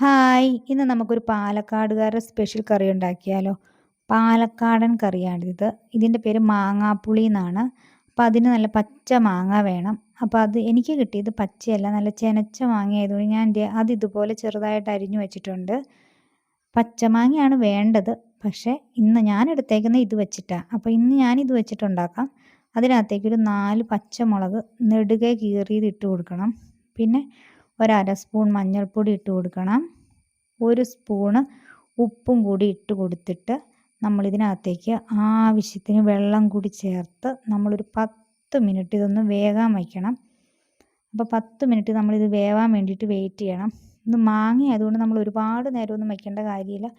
Hi! ഇന്ന് നമുക്കൊരു പാലക്കാടുകാരുടെ special കറി ഉണ്ടാക്കിയാലോ? പാലക്കാടൻ കറിയാണിത്. ഇതിൻ്റെ പേര് മാങ്ങാപ്പുളി എന്നാണ്. അപ്പോൾ അതിന് നല്ല പച്ച മാങ്ങ വേണം. അപ്പോൾ അത് എനിക്ക് കിട്ടിയത് പച്ചയല്ല, നല്ല ചെനച്ച മാങ്ങയായതുകൊണ്ട് ഞാൻ അത് ഇതുപോലെ ചെറുതായിട്ട് അരിഞ്ഞു വെച്ചിട്ടുണ്ട്. പച്ചമാങ്ങയാണ് വേണ്ടത്. പക്ഷേ ഇന്ന് ഞാൻ എടുത്തേക്കുന്നത് ഇത് വെച്ചിട്ടാണ്. അപ്പോൾ ഇന്ന് ഞാനിത് വെച്ചിട്ടുണ്ടാക്കാം. അതിനകത്തേക്കൊരു 4 പച്ചമുളക് നെടുകെ കീറിയത് ഇട്ട് കൊടുക്കണം. പിന്നെ ഒരു അര സ്പൂൺ മഞ്ഞൾപ്പൊടി ഇട്ട് കൊടുക്കണം. 1 സ്പൂണ് ഉപ്പും കൂടി ഇട്ട് കൊടുത്തിട്ട് നമ്മളിതിനകത്തേക്ക് ആവശ്യത്തിന് വെള്ളം കൂടി ചേർത്ത് നമ്മളൊരു 10 മിനിറ്റ് ഇതൊന്ന് വേകാൻ വയ്ക്കണം. അപ്പോൾ 10 മിനിറ്റ് നമ്മളിത് വേവാൻ വേണ്ടിയിട്ട് വെയിറ്റ് ചെയ്യണം. ഇത് മാങ്ങ ആയതുകൊണ്ട് നമ്മൾ ഒരുപാട് നേരമൊന്നും വയ്ക്കേണ്ട കാര്യമില്ല.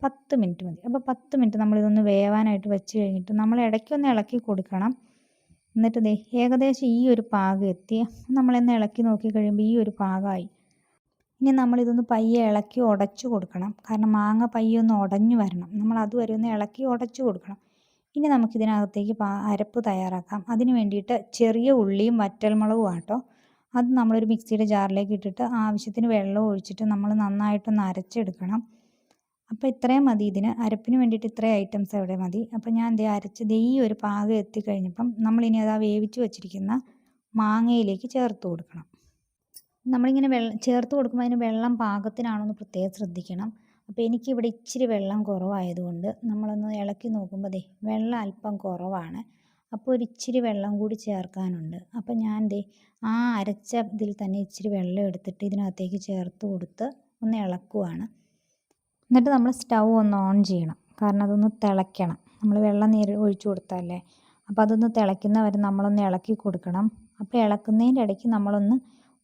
10 മിനിറ്റ് മതി. അപ്പോൾ 10 മിനിറ്റ് നമ്മളിതൊന്ന് വേവാനായിട്ട് വെച്ച് കഴിഞ്ഞിട്ട് നമ്മൾ ഇടയ്ക്കൊന്ന് ഇളക്കി കൊടുക്കണം. എന്നിട്ട് ദേ ഏകദേശം ഈ ഒരു പാകം എത്തി. നമ്മളൊന്ന് ഇളക്കി നോക്കി കഴിയുമ്പോൾ ഈ ഒരു പാകമായി. ഇനി നമ്മളിതൊന്ന് പയ്യെ ഇളക്കി ഉടച്ചു കൊടുക്കണം. കാരണം മാങ്ങ പയ്യെ ഒന്ന് ഉടഞ്ഞു വരണം. നമ്മൾ അതുവരെ ഒന്ന് ഇളക്കി ഉടച്ചു കൊടുക്കണം. ഇനി നമുക്കിതിനകത്തേക്ക് അരപ്പ് തയ്യാറാക്കാം. അതിന് വേണ്ടിയിട്ട് ചെറിയ ഉള്ളിയും വറ്റൽമുളകും ആട്ടോ. അത് നമ്മളൊരു മിക്സിയുടെ ജാറിലേക്ക് ഇട്ടിട്ട് ആവശ്യത്തിന് വെള്ളം ഒഴിച്ചിട്ട് നമ്മൾ നന്നായിട്ടൊന്ന് അരച്ചെടുക്കണം. അപ്പോൾ ഇത്രയും മതി ഇതിന്. അരപ്പിന് വേണ്ടിയിട്ട് ഇത്രയും ഐറ്റംസ് ഇവിടെ മതി. അപ്പോൾ ഞാൻ അരച്ചത് ഈ ഒരു പാകം എത്തിക്കഴിഞ്ഞപ്പം നമ്മളിനി അത് വേവിച്ച് വെച്ചിരിക്കുന്ന മാങ്ങയിലേക്ക് ചേർത്ത് കൊടുക്കണം. നമ്മളിങ്ങനെ ചേർത്ത് കൊടുക്കുമ്പോൾ അതിന് വെള്ളം പാകത്തിനാണെന്ന് പ്രത്യേകം ശ്രദ്ധിക്കണം. അപ്പോൾ എനിക്കിവിടെ ഇച്ചിരി വെള്ളം കുറവായതുകൊണ്ട് നമ്മളൊന്ന് ഇളക്കി നോക്കുമ്പോൾ വെള്ളം അല്പം കുറവാണ്. അപ്പോൾ ഒരു ഇച്ചിരി വെള്ളം കൂടി ചേർക്കാനുണ്ട്. അപ്പോൾ ഞാൻ ആ അരച്ച ഇതിൽ തന്നെ ഇച്ചിരി വെള്ളം എടുത്തിട്ട് ഇതിനകത്തേക്ക് ചേർത്ത് കൊടുത്ത് ഒന്ന് ഇളക്കുവാണ്. എന്നിട്ട് നമ്മൾ സ്റ്റൗ ഒന്ന് ഓൺ ചെയ്യണം. കാരണം അതൊന്ന് തിളയ്ക്കണം. നമ്മൾ വെള്ളം ഒഴിച്ചു കൊടുത്തതല്ലേ. അപ്പോൾ അതൊന്ന് തിളയ്ക്കുന്ന വരെ നമ്മളൊന്ന് ഇളക്കി കൊടുക്കണം. അപ്പോൾ ഇളക്കുന്നതിൻ്റെ ഇടയ്ക്ക് നമ്മളൊന്ന്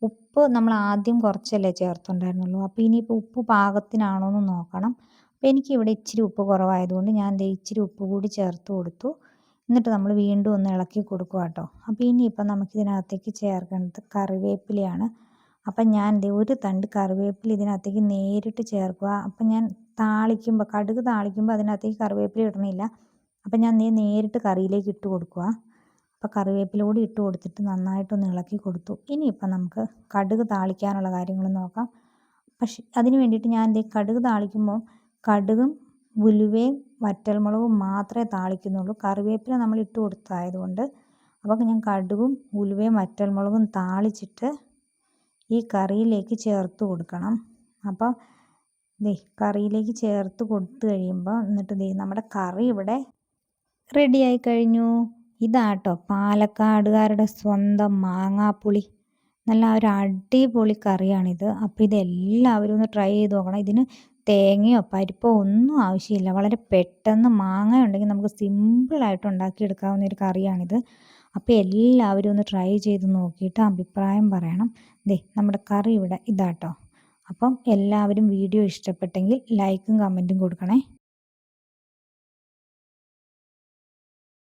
ഉപ്പ് നമ്മൾ ആദ്യം കുറച്ചല്ലേ ചേർത്തുണ്ടായിരുന്നുള്ളൂ. അപ്പോൾ ഇനിയിപ്പോൾ ഉപ്പ് പാകത്തിനാണോ എന്ന് നോക്കണം. അപ്പോൾ എനിക്കിവിടെ ഇച്ചിരി ഉപ്പ് കുറവായതുകൊണ്ട് ഞാൻ ഇച്ചിരി ഉപ്പ് കൂടി ചേർത്ത് കൊടുത്തു. എന്നിട്ട് നമ്മൾ വീണ്ടും ഒന്ന് ഇളക്കി കൊടുക്കുക കേട്ടോ. അപ്പോൾ ഇനിയിപ്പോൾ നമുക്കിതിനകത്തേക്ക് ചേർക്കേണ്ടത് കറിവേപ്പിലയാണ്. അപ്പം ഞാൻ ഒരു തണ്ട് കറിവേപ്പില ഇതിനകത്തേക്ക് നേരിട്ട് ചേർക്കുക. അപ്പം ഞാൻ കടുക് താളിക്കുമ്പോൾ അതിനകത്തേക്ക് കറിവേപ്പില ഇടണില്ല. അപ്പം ഞാൻ നേരിട്ട് കറിയിലേക്ക് ഇട്ട് കൊടുക്കുക. അപ്പോൾ കറിവേപ്പില കൂടി ഇട്ട് കൊടുത്തിട്ട് നന്നായിട്ടൊന്ന് ഇളക്കി കൊടുത്തു. ഇനിയിപ്പം നമുക്ക് കടുക് താളിക്കാനുള്ള കാര്യങ്ങൾ നോക്കാം. പക്ഷേ അതിന് വേണ്ടിയിട്ട് ഞാൻ കടുക് താളിക്കുമ്പോൾ കടുകും ഉലുവയും വറ്റൽമുളകും മാത്രമേ താളിക്കുന്നുള്ളൂ. കറിവേപ്പില നമ്മൾ ഇട്ട് കൊടുത്തതായതുകൊണ്ട് അപ്പോൾ ഞാൻ കടുകും ഉലുവയും വറ്റൽമുളകും താളിച്ചിട്ട് ഈ കറിയിലേക്ക് ചേർത്ത് കൊടുക്കണം. അപ്പോൾ കറിയിലേക്ക് ചേർത്ത് കൊടുത്തു കഴിയുമ്പോൾ എന്നിട്ട് നമ്മുടെ കറി ഇവിടെ റെഡിയായി കഴിഞ്ഞു. ഇതാട്ടോ പാലക്കാടുകാരുടെ സ്വന്തം മാങ്ങാപ്പുളി. നല്ല ഒരു അടിപൊളി കറിയാണിത്. അപ്പോൾ ഇതെല്ലാവരും ഒന്ന് ട്രൈ ചെയ്ത് നോക്കണം. ഇതിന് തേങ്ങയോ പരിപ്പോ ഒന്നും ആവശ്യമില്ല. വളരെ പെട്ടെന്ന് മാങ്ങ ഉണ്ടെങ്കിൽ നമുക്ക് സിമ്പിളായിട്ട് ഉണ്ടാക്കിയെടുക്കാവുന്ന ഒരു കറിയാണിത്. അപ്പോൾ എല്ലാവരും ഒന്ന് ട്രൈ ചെയ്ത് നോക്കിയിട്ട് അഭിപ്രായം പറയണം. നമ്മുടെ കറി ഇവിടെ ഇതാട്ടോ. അപ്പം എല്ലാവരും വീഡിയോ ഇഷ്ടപ്പെട്ടെങ്കിൽ ലൈക്കും കമൻറ്റും കൊടുക്കണേ.